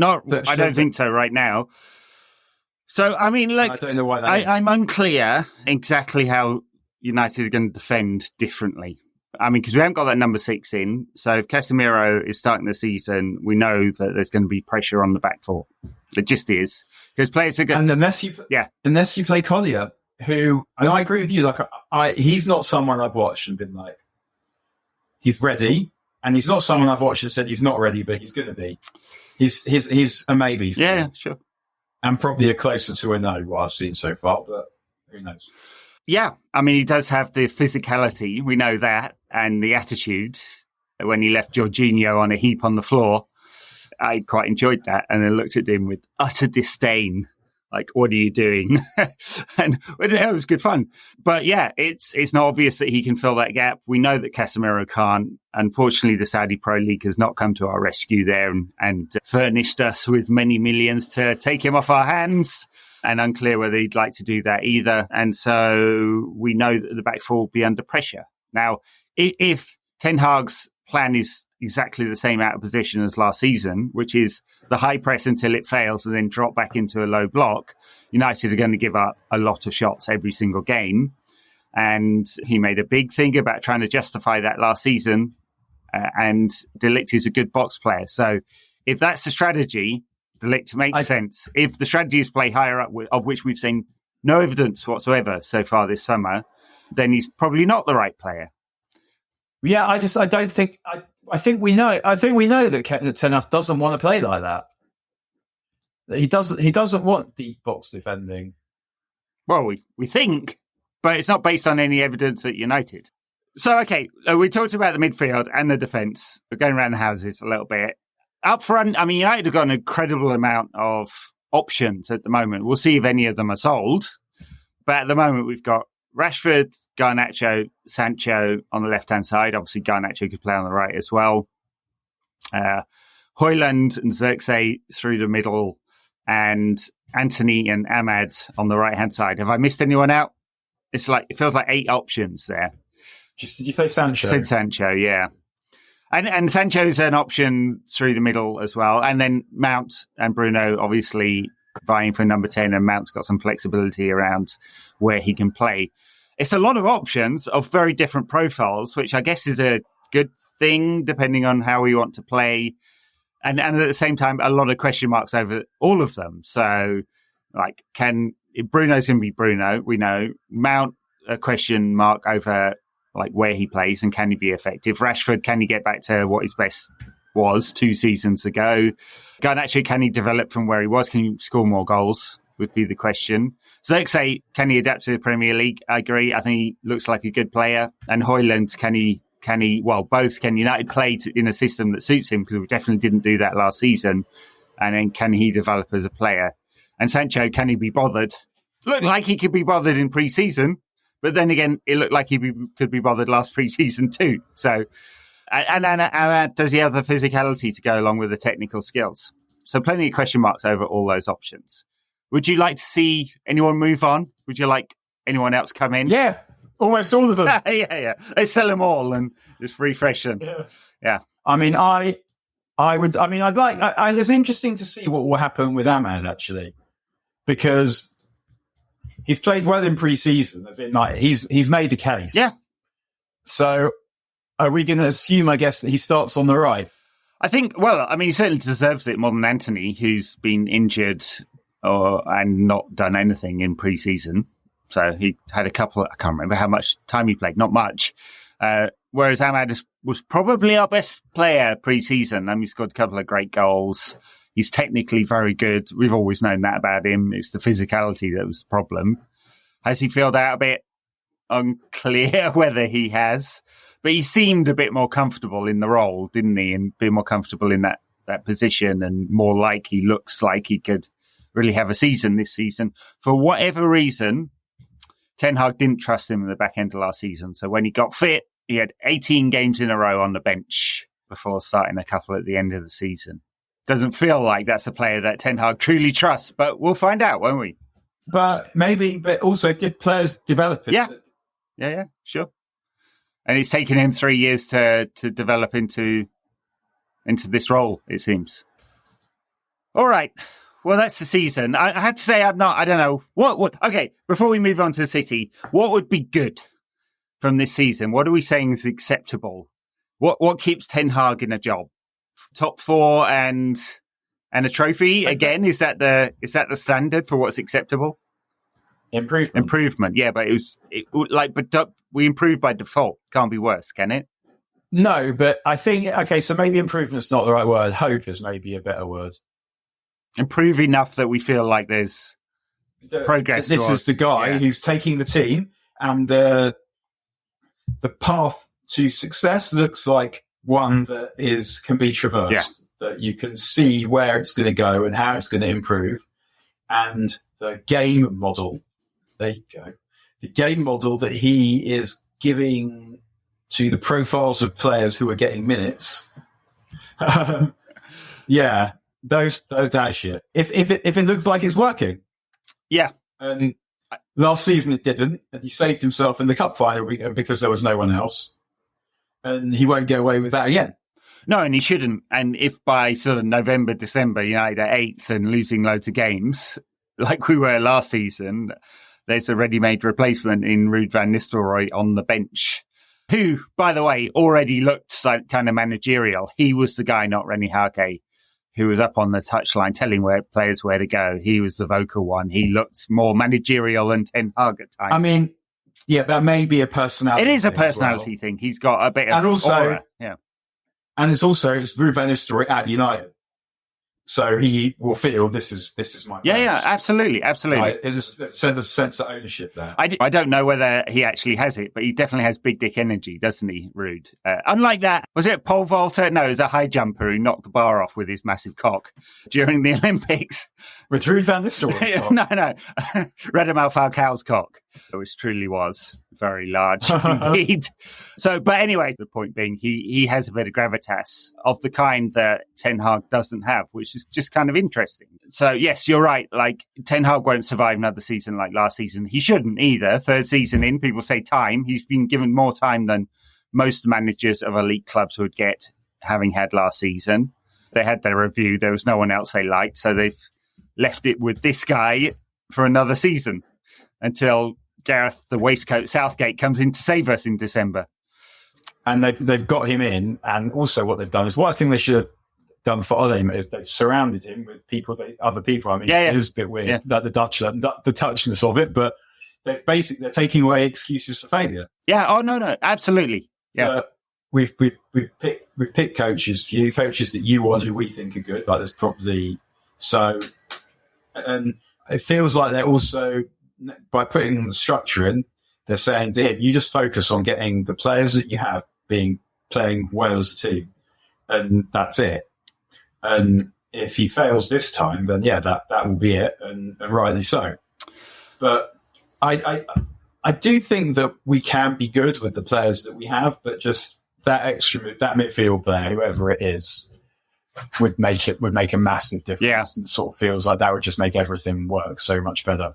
[SPEAKER 2] I don't think so right now. So, I mean, like,
[SPEAKER 3] I don't know why that is.
[SPEAKER 2] I'm unclear exactly how United are going to defend differently. I mean, because we haven't got that number 6 in. So if Casemiro is starting the season, we know that there's going to be pressure on the back four. It just is. Because players are going
[SPEAKER 3] to... And unless you play Collier, who... And I agree with you. Like, he's not someone I've watched and been like, He's ready, and he's not someone I've watched that said he's not ready, but he's going to be. He's a maybe.
[SPEAKER 2] Yeah, sure.
[SPEAKER 3] And probably a closer to a no, what I've seen so far, but who knows?
[SPEAKER 2] Yeah, I mean, he does have the physicality, we know that, and the attitude. When he left Jorginho on a heap on the floor, I quite enjoyed that, and then looked at him with utter disdain. Like, what are you doing? And it was good fun. But yeah, it's not obvious that he can fill that gap. We know that Casemiro can't. Unfortunately, the Saudi Pro League has not come to our rescue there and furnished us with many millions to take him off our hands. And unclear whether he'd like to do that either. And so we know that the back four will be under pressure. Now, if Ten Hag's plan is exactly the same out of position as last season, which is the high press until it fails and then drop back into a low block, United are going to give up a lot of shots every single game. And he made a big thing about trying to justify that last season. And De Ligt is a good box player. So if that's the strategy, De Ligt makes sense. If the strategy is play higher up, of which we've seen no evidence whatsoever so far this summer, then he's probably not the right player.
[SPEAKER 3] Yeah, I don't think. I think we know. I think we know that Ten Hag doesn't want to play like that. He doesn't want deep box defending.
[SPEAKER 2] Well, we think, but it's not based on any evidence at United. So, okay, we talked about the midfield and the defence. We're going around the houses a little bit. Up front, I mean, United have got an incredible amount of options at the moment. We'll see if any of them are sold. But at the moment, we've got Rashford, Garnacho, Sancho on the left-hand side. Obviously, Garnacho could play on the right as well. Højlund and Xerxes through the middle, and Anthony and Ahmad on the right-hand side. Have I missed anyone out? It feels like 8 options there.
[SPEAKER 3] Did you say Sancho?
[SPEAKER 2] Said Sancho, yeah. And Sancho's an option through the middle as well. And then Mount and Bruno obviously vying for number 10, and Mount's got some flexibility around where he can play. It's a lot of options of very different profiles, which I guess is a good thing depending on how we want to play. And at the same time, a lot of question marks over all of them. So, like, Bruno's going to be Bruno, we know. Mount, a question mark over like where he plays and can he be effective. Rashford, can he get back to what his best was 2 seasons ago? Garnacho, can he develop from where he was? Can he score more goals? Would be the question. Xerxes, can he adapt to the Premier League? I agree. I think he looks like a good player. And Højlund, can United play in a system that suits him? Because we definitely didn't do that last season. And then can he develop as a player? And Sancho, can he be bothered? Looked like he could be bothered in pre-season. But then again, it looked like he could be bothered last pre-season too. So, and does he have the physicality to go along with the technical skills? So plenty of question marks over all those options. Would you like to see anyone move on? Would you like anyone else come in?
[SPEAKER 3] Yeah, almost all of them.
[SPEAKER 2] yeah. Let's sell them all and just refresh them. Yeah.
[SPEAKER 3] I mean, it's interesting to see what will happen with Ahmad, actually, because he's played well in pre-season. As in, like, he's made a case.
[SPEAKER 2] Yeah.
[SPEAKER 3] So are we going to assume, I guess, that he starts on the right?
[SPEAKER 2] I think, he certainly deserves it more than Anthony, who's been injured and not done anything in pre-season. So he had a couple, I can't remember how much time he played, not much. Whereas Ahmad was probably our best player pre-season. He scored a couple of great goals. He's technically very good. We've always known that about him. It's the physicality that was the problem. Has he filled out a bit? Unclear whether he has. But he seemed a bit more comfortable in the role, didn't he? And be more comfortable in that position, and more like he looks like he could really have a season this season. For whatever reason, Ten Hag didn't trust him in the back end of last season. So when he got fit, he had 18 games in a row on the bench before starting a couple at the end of the season. Doesn't feel like that's a player that Ten Hag truly trusts, but we'll find out, won't we?
[SPEAKER 3] But also give players develop it.
[SPEAKER 2] Yeah, sure. And it's taken him 3 years to develop into this role, it seems. All right. Well, that's the season. I had to say I don't know. Okay, before we move on to the City, what would be good from this season? What are we saying is acceptable? What keeps Ten Hag in a job? Top 4 and a trophy again? Is that the standard for what's acceptable? Improvement. Yeah, but we improved by default. Can't be worse, can it?
[SPEAKER 3] No, but I think, okay, so maybe improvement's not the right word. Hope is maybe a better word.
[SPEAKER 2] Improve enough that we feel like there's progress.
[SPEAKER 3] This is the guy who's taking the team, and the path to success looks like one that can be traversed, that you can see where it's going to go and how it's going to improve. And the game model, there you go, the game model that he is giving to the profiles of players who are getting minutes. That shit. If it looks like it's working.
[SPEAKER 2] Yeah.
[SPEAKER 3] And last season it didn't, and he saved himself in the cup final because there was no one else. And he won't get away with that again.
[SPEAKER 2] No, and he shouldn't. And if by sort of November, December, United are 8th and losing loads of games, like we were last season, there's a ready-made replacement in Ruud van Nistelrooy on the bench, who, by the way, already looked like kind of managerial. He was the guy, not Rennie Hake, who was up on the touchline telling players where to go. He was the vocal one. He looked more managerial than Ten Hag at times.
[SPEAKER 3] I mean, yeah, that may be a personality.
[SPEAKER 2] It is a personality thing. He's got a bit of aura. Yeah.
[SPEAKER 3] And it's Ruud van Nistelrooy at United. So he will feel this is my place.
[SPEAKER 2] Yeah, absolutely.
[SPEAKER 3] Right, it is a sense of ownership there.
[SPEAKER 2] I don't know whether he actually has it, but he definitely has big dick energy, doesn't he, Ruud? Unlike that, was it pole vaulter? No, it was a high jumper who knocked the bar off with his massive cock during the Olympics.
[SPEAKER 3] With Ruud van Nistelrooy?
[SPEAKER 2] No. Radamel Falcao's cock, which truly was very large indeed. So, but anyway, the point being, he has a bit of gravitas of the kind that Ten Hag doesn't have, which is just kind of interesting. So, yes, you're right. Like, Ten Hag won't survive another season like last season. He shouldn't either. Third season in, people say time. He's been given more time than most managers of elite clubs would get, having had last season. They had their review. There was no one else they liked. So they've left it with this guy for another season until Gareth, the waistcoat Southgate, comes in to save us in December.
[SPEAKER 3] And they've got him in. And also what they've done is what I think they should have done for Ole is they've surrounded him with other people. I mean, it is a bit weird, like the touchness of it, but they're taking away excuses for failure.
[SPEAKER 2] Yeah. Oh, no, absolutely. Yeah.
[SPEAKER 3] We've picked coaches, few coaches that you want who we think are good. Like there's probably and it feels like they're also, by putting the structure in, they're saying to him, you just focus on getting the players that you have playing well as a team, and that's it. And if he fails this time, then that will be it, and rightly so. But I do think that we can be good with the players that we have, but just that midfield player, whoever it is, would make a massive difference. Yeah. And it sort of feels like that would just make everything work so much better.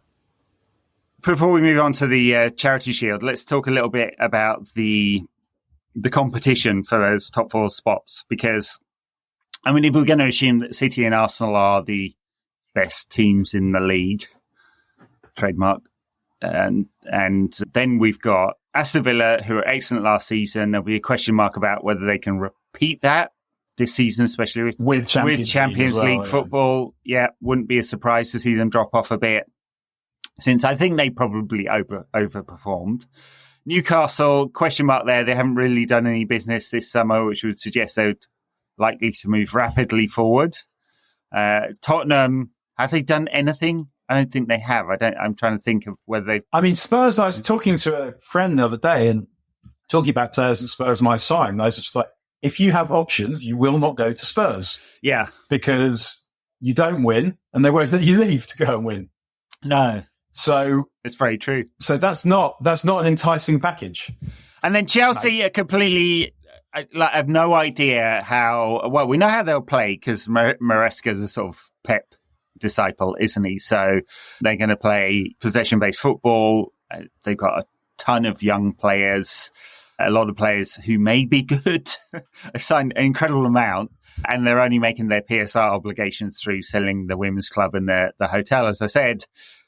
[SPEAKER 2] Before we move on to the Charity Shield, let's talk a little bit about the competition for those top 4 spots, because I mean, if we're going to assume that City and Arsenal are the best teams in the league, trademark, and then we've got Aston Villa, who were excellent last season. There'll be a question mark about whether they can repeat that this season, especially with Champions League football. Yeah, wouldn't be a surprise to see them drop off a bit, since I think they probably overperformed. Newcastle, question mark there. They haven't really done any business this summer, which would suggest they're likely to move rapidly forward. Tottenham, have they done anything? I don't think they have. I'm trying to think of whether they've...
[SPEAKER 3] I mean, Spurs, I was talking to a friend the other day and talking about players that Spurs might sign. I was just like, if you have options, you will not go to Spurs.
[SPEAKER 2] Yeah.
[SPEAKER 3] Because you don't win and they won't let you leave to go and win.
[SPEAKER 2] No.
[SPEAKER 3] So
[SPEAKER 2] it's very true.
[SPEAKER 3] So that's not an enticing package.
[SPEAKER 2] And then Chelsea are completely... I have no idea how... Well, we know how they'll play because Maresca's a sort of Pep disciple, isn't he? So they're going to play possession-based football. They've got a ton of young players, a lot of players who may be good, signed an incredible amount, and they're only making their PSR obligations through selling the women's club and the hotel, as I said.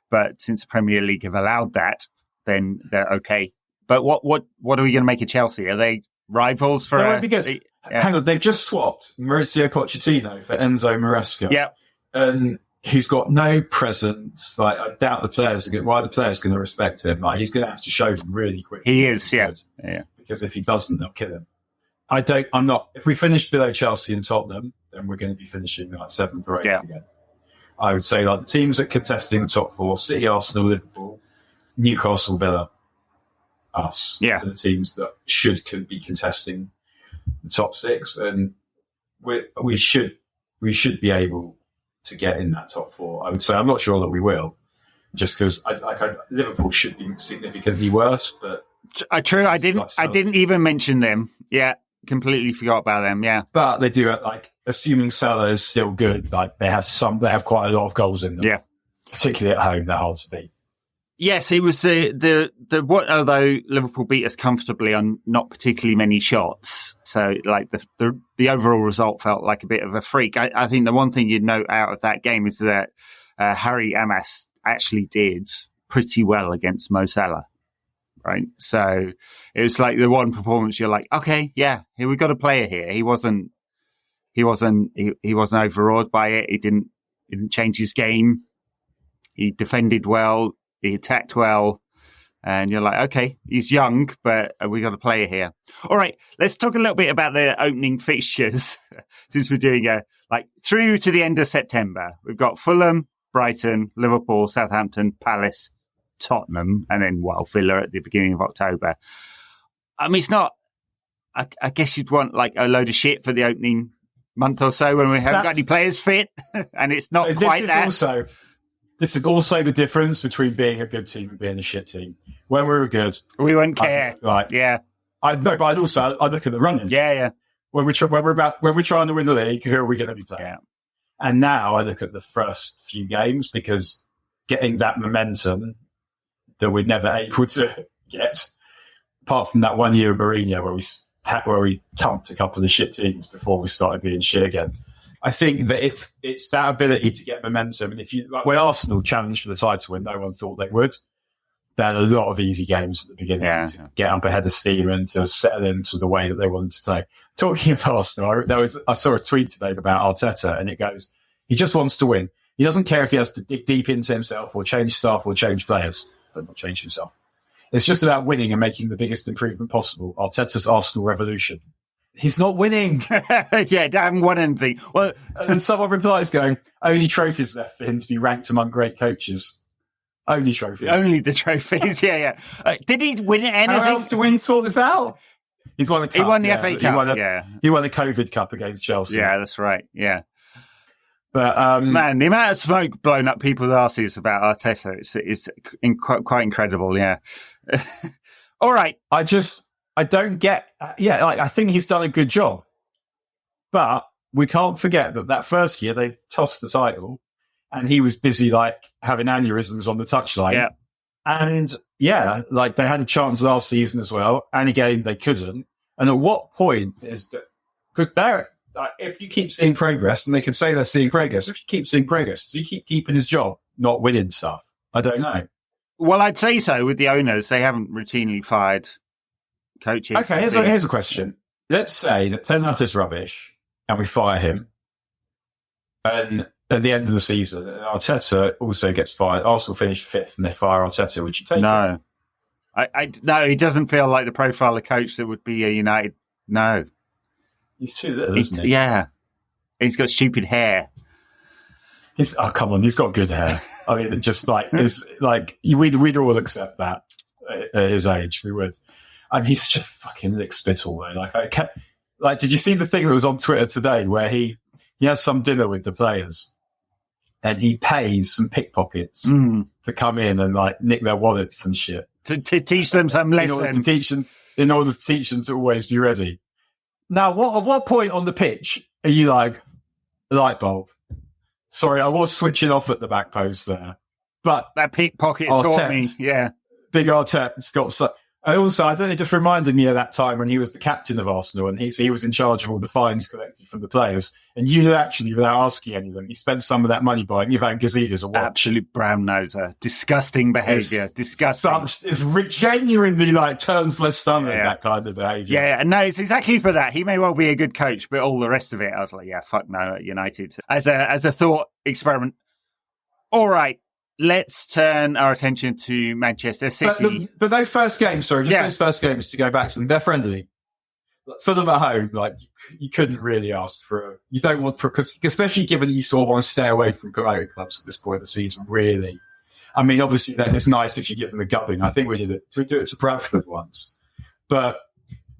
[SPEAKER 2] But since the Premier League have allowed that, then they're okay. But what are we going to make of Chelsea? Are they rivals for...
[SPEAKER 3] Hang on, they've just swapped Mauricio Pochettino for Enzo Maresca.
[SPEAKER 2] Yeah.
[SPEAKER 3] And he's got no presence. Like, I doubt the players why the players going to respect him. Like, he's going to have to show them really quickly.
[SPEAKER 2] He is, yeah.
[SPEAKER 3] Because if he doesn't, they'll kill him. I'm not. If we finish below Chelsea and Tottenham, then we're going to be finishing like 7th or 8th again. I would say like the teams that are contesting the top 4: City, Arsenal, Liverpool, Newcastle, Villa, us.
[SPEAKER 2] Yeah,
[SPEAKER 3] are the teams that could be contesting the top 6, and we should be able to get in that top 4. I would say I'm not sure that we will, just because Liverpool should be significantly worse. But
[SPEAKER 2] true, I didn't even mention them. Yeah, completely forgot about them. Yeah,
[SPEAKER 3] but they do like assuming Salah is still good. Like they have quite a lot of goals in them.
[SPEAKER 2] Yeah,
[SPEAKER 3] particularly at home, they're hard to beat.
[SPEAKER 2] Yes, it was although Liverpool beat us comfortably on not particularly many shots. So like the overall result felt like a bit of a freak. I think the one thing you'd note out of that game is that Harry Amas actually did pretty well against Mo Salah. Right. So it was like the one performance you're like, okay, yeah, here we've got a player here. He wasn't overawed by it. He didn't change his game. He defended well. He attacked well, and you're like, okay, he's young, but we got a player here. All right, let's talk a little bit about the opening fixtures since we're doing through to the end of September. We've got Fulham, Brighton, Liverpool, Southampton, Palace, Tottenham, and then Villa at the beginning of October. I mean, it's not. I guess you'd want like a load of shit for the opening month or so when we haven't got any players fit, and it's not quite that.
[SPEAKER 3] This is also the difference between being a good team and being a shit team. When we were good,
[SPEAKER 2] we wouldn't care.
[SPEAKER 3] Yeah. But I'd look at the running.
[SPEAKER 2] Yeah.
[SPEAKER 3] When we're trying to win the league, who are we going to be playing?
[SPEAKER 2] Yeah.
[SPEAKER 3] And now I look at the first few games, because getting that momentum that we're never able to get, apart from that one year of Mourinho where we thumped a couple of shit teams before we started being shit again. I think that it's that ability to get momentum. And when Arsenal challenged for the title when no one thought they would, they had a lot of easy games at the beginning to get up ahead of steam and to settle into the way that they wanted to play. Talking of Arsenal, I saw a tweet today about Arteta, and it goes, he just wants to win. He doesn't care if he has to dig deep into himself or change staff or change players, but not change himself. It's just about winning and making the biggest improvement possible. Arteta's Arsenal revolution. He's not winning.
[SPEAKER 2] Yeah, damn won anything. Well,
[SPEAKER 3] and someone replies going, only trophies left for him to be ranked among great coaches. Only trophies.
[SPEAKER 2] Only the trophies, yeah. Did he win anything?
[SPEAKER 3] How else to win sort this out? He's won the cup.
[SPEAKER 2] He won the FA Cup,
[SPEAKER 3] He won the COVID Cup against Chelsea.
[SPEAKER 2] Yeah, that's right, yeah.
[SPEAKER 3] But
[SPEAKER 2] man, the amount of smoke blown up people's arses about Arteta is quite incredible, yeah. All right.
[SPEAKER 3] I don't get, I think he's done a good job, but we can't forget that first year they tossed the title and he was busy having aneurysms on the touchline.
[SPEAKER 2] Yeah.
[SPEAKER 3] And they had a chance last season as well. And again, they couldn't. And at what point is that? Because if you keep seeing progress, and they can say they're seeing progress, if you keep seeing progress, does he keep keeping his job, not winning stuff? I don't know.
[SPEAKER 2] Well, I'd say so with the owners. They haven't routinely fired coaches.
[SPEAKER 3] Okay, here's a question. Let's say that Ten Hag is rubbish and we fire him. And at the end of the season, Arteta also gets fired. Arsenal finish 5th and they fire Arteta. Would you take
[SPEAKER 2] No. No, he doesn't feel like the profile of coach that would be a United. No.
[SPEAKER 3] He's too little, isn't he?
[SPEAKER 2] Yeah. He's got stupid hair.
[SPEAKER 3] Come on, he's got good hair. I mean, just we'd all accept that at his age. We would. And he's just fucking lick spittle though. Did you see the thing that was on Twitter today where he has some dinner with the players and he pays some pickpockets to come in and nick their wallets and shit
[SPEAKER 2] to teach them some lesson.
[SPEAKER 3] In order to teach them to always be ready. Now, at what point on the pitch are you like, light bulb? Sorry, I was switching off at the back post there, but
[SPEAKER 2] that pickpocket taught me. Yeah,
[SPEAKER 3] big Arteta's got so. I don't know, just reminded me of that time when he was the captain of Arsenal and he was in charge of all the fines collected from the players. And actually, without asking any of them, he spent some of that money buying Ivan Gazidis a watch.
[SPEAKER 2] Absolute brown noser. Disgusting behaviour. Disgusting.
[SPEAKER 3] It genuinely turns my stomach, that kind of behaviour.
[SPEAKER 2] Yeah, no, it's exactly for that. He may well be a good coach, but all the rest of it, I was like, yeah, fuck no at United. As a thought experiment. All right. Let's turn our attention to Manchester City.
[SPEAKER 3] But those first games, those first games, to go back to them, they're friendly. for them at home, like you couldn't really ask for. You don't want for, especially given that you sort of want to stay away from promoted clubs at this point of the season. Really, I mean, obviously that is nice if you give them a gubbing. I think we did it. We do it to Bradford once, but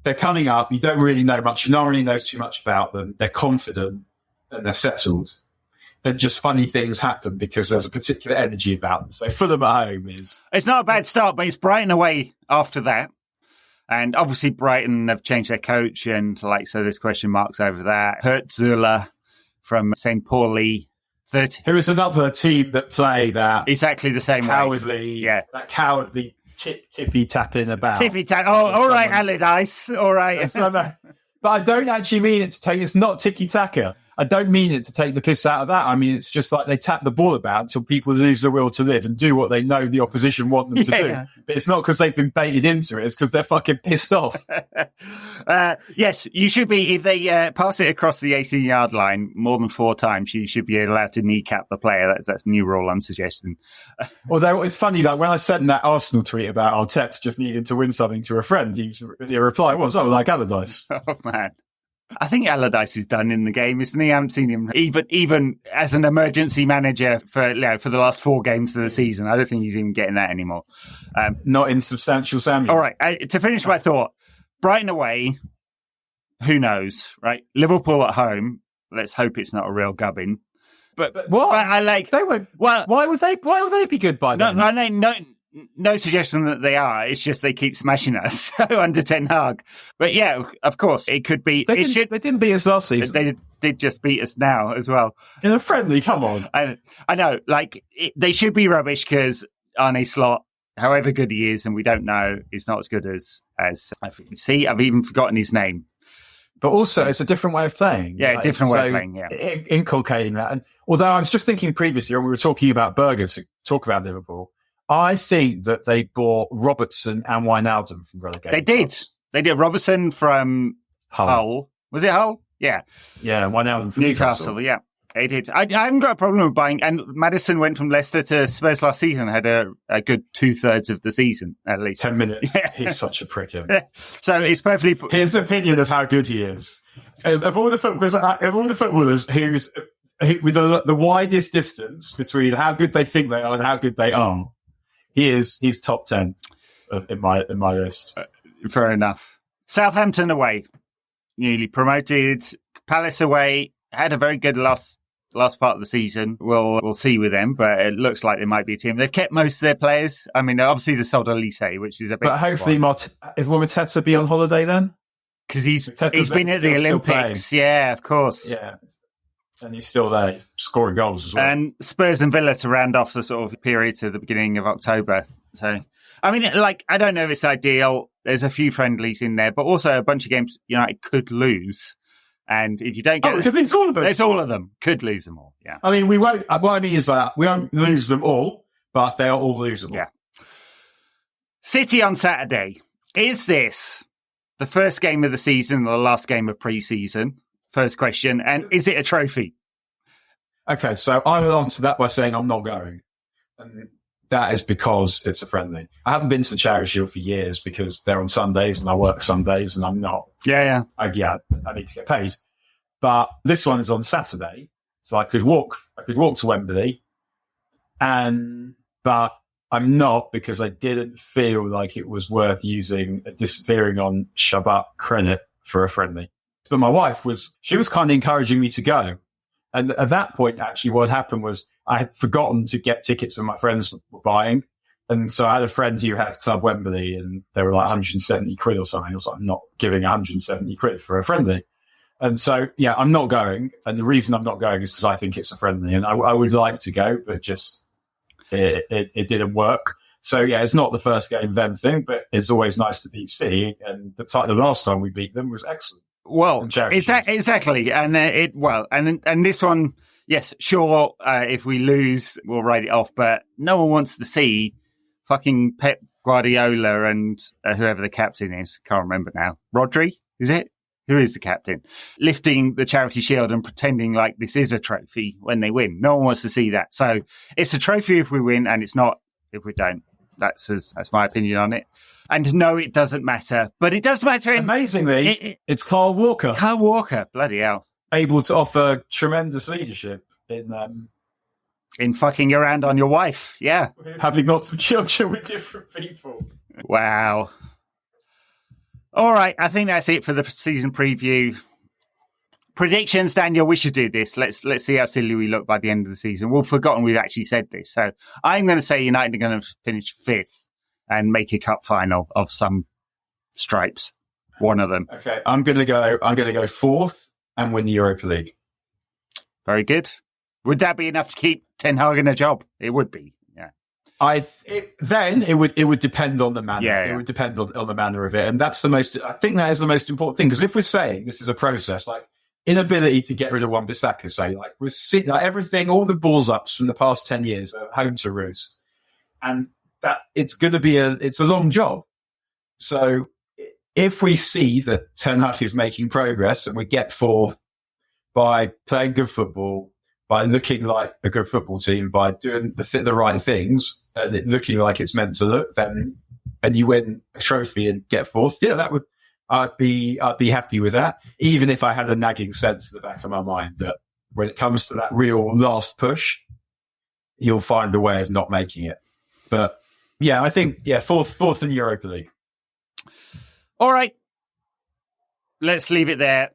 [SPEAKER 3] they're coming up. You don't really know much. No one really knows too much about them. They're confident and they're settled. And just funny things happen because there's a particular energy about them. So for them at home it's
[SPEAKER 2] not a bad start, but it's Brighton away after that. And obviously Brighton have changed their coach and so there's question marks over that. Hertzula from St. Pauli. Who
[SPEAKER 3] is another team that play that
[SPEAKER 2] exactly the same
[SPEAKER 3] cowardly,
[SPEAKER 2] way.
[SPEAKER 3] That cowardly tippy tapping about.
[SPEAKER 2] Tippy tap. Oh, all right, Allardyce. All right.
[SPEAKER 3] But I don't actually mean it to take. It's not ticky taka. I don't mean it to take the piss out of that. I mean, it's just like they tap the ball about until people lose the will to live and do what they know the opposition want them to do. But it's not because they've been baited into it. It's because they're fucking pissed off.
[SPEAKER 2] Yes, you should be. If they pass it across the 18-yard line more than 4 times, you should be allowed to kneecap the player. That's a new rule I'm suggesting.
[SPEAKER 3] Although it's funny, like when I sent that Arsenal tweet about Arteta just needing to win something to a friend, your reply was, like Allardyce.
[SPEAKER 2] Oh, man. I think Allardyce is done in the game, isn't he? I haven't seen him even as an emergency manager for the last 4 games of the season. I don't think he's even getting that anymore.
[SPEAKER 3] Not in substantial Samuel.
[SPEAKER 2] All right. To finish my thought, Brighton away, who knows, right? Liverpool at home. Let's hope it's not a real gubbing. But
[SPEAKER 3] what?
[SPEAKER 2] But I like.
[SPEAKER 3] They were. Well, why would they be good by then?
[SPEAKER 2] No suggestion that they are. It's just they keep smashing us under Ten Hag. But yeah, of course, it could be.
[SPEAKER 3] They didn't beat us last season.
[SPEAKER 2] They did just beat us now as well.
[SPEAKER 3] In a friendly, come on.
[SPEAKER 2] I know, they should be rubbish because Arne Slot, however good he is, and we don't know, is not as good as see, I've even forgotten his name.
[SPEAKER 3] But also, it's a different way of playing.
[SPEAKER 2] Yeah, different way of playing, yeah.
[SPEAKER 3] Inculcating that. And although I was just thinking previously, when we were talking about Berger to talk about Liverpool, I think that they bought Robertson and Wijnaldum from relegation.
[SPEAKER 2] They did.
[SPEAKER 3] Clubs.
[SPEAKER 2] They did. Robertson from Hull. Was it Hull? Yeah.
[SPEAKER 3] Yeah, Wijnaldum from
[SPEAKER 2] Newcastle. Yeah, they did. I haven't got a problem with buying. And Maddison went from Leicester to Spurs last season, had a good 2/3 of the season, at least.
[SPEAKER 3] 10 minutes. Yeah. He's such a prick.
[SPEAKER 2] So it's perfectly...
[SPEAKER 3] His opinion of how good he is. Of all the footballers who's with the widest distance between how good they think they are and how good they are, he's top 10 in my list.
[SPEAKER 2] Fair enough. Southampton away, newly promoted. Palace away, had a very good last part of the season. We'll see with them, but it looks like they might be a team. They've kept most of their players. I mean, obviously the sold Elise, which is a bit.
[SPEAKER 3] But hopefully, will Mateta be on holiday then?
[SPEAKER 2] Because he's been at the Olympics. Yeah, of course.
[SPEAKER 3] Yeah. And he's still there, scoring goals as well.
[SPEAKER 2] And Spurs and Villa to round off the sort of period to the beginning of October. So, I mean, I don't know if it's ideal. There's a few friendlies in there, but also a bunch of games United could lose. And if you don't get
[SPEAKER 3] it's all of them.
[SPEAKER 2] It's all of them. Could lose them all, yeah.
[SPEAKER 3] I mean, we won't, what I mean is that we won't lose them all, but they are all losable.
[SPEAKER 2] Yeah. City on Saturday. Is this the first game of the season or the last game of pre-season? First question. And is it a trophy?
[SPEAKER 3] Okay, so I will answer that by saying I'm not going. And that is because it's a friendly. I haven't been to the Charity Shield for years because they're on Sundays and I work Sundays and I'm not.
[SPEAKER 2] Yeah.
[SPEAKER 3] I need to get paid. But this one is on Saturday. So I could walk to Wembley. But I'm not because I didn't feel like it was worth using disappearing on Shabbat credit for a friendly. But my wife was kind of encouraging me to go. And at that point, actually, what happened was I had forgotten to get tickets when my friends were buying. And so I had a friend who had Club Wembley and they were like 170 quid or something. I was like, I'm not giving 170 quid for a friendly. And so, yeah, I'm not going. And the reason I'm not going is because I think it's a friendly and I would like to go, but just it didn't work. So, yeah, it's not the first game them thing, but it's always nice to beat City. And the last time we beat them was excellent.
[SPEAKER 2] Well, exactly. And and this one, yes, sure, if we lose, we'll write it off. But no one wants to see fucking Pep Guardiola and whoever the captain is. Can't remember now. Rodri, is it? Who is the captain? Lifting the Charity Shield and pretending like this is a trophy when they win. No one wants to see that. So it's a trophy if we win and it's not if we don't. That's my opinion on it. And no, it doesn't matter. But it does matter.
[SPEAKER 3] Amazingly, it's Carl Walker.
[SPEAKER 2] Carl Walker, bloody hell.
[SPEAKER 3] Able to offer tremendous leadership
[SPEAKER 2] in fucking around on your wife. Yeah.
[SPEAKER 3] Having lots of children with different people.
[SPEAKER 2] Wow. All right. I think that's it for the season preview. Predictions, Daniel, we should do this. Let's see how silly we look by the end of the season. We've forgotten we've actually said this. So I'm going to say United are going to finish 5th and make a cup final of some stripes. One of them.
[SPEAKER 3] Okay. I'm going to go 4th and win the Europa League.
[SPEAKER 2] Very good. Would that be enough to keep Ten Hag in a job? It would be. Yeah.
[SPEAKER 3] It would depend on the manner.
[SPEAKER 2] Yeah.
[SPEAKER 3] It would depend on the manner of it. And I think that is the most important thing. Because if we're saying this is a process, like, inability to get rid of Wan-Bissaka, say, like, we're seeing like everything, all the balls ups from the past 10 years are home to roost. And that it's a long job. So if we see that Ten Hag is making progress and we get 4th by playing good football, by looking like a good football team, by doing the right things, and it looking like it's meant to look, then, and you win a trophy and get 4th, yeah, I'd be happy with that, even if I had a nagging sense in the back of my mind that when it comes to that real last push, he'll find a way of not making it. But yeah, I think, 4th in Europa League.
[SPEAKER 2] All right. Let's leave it there.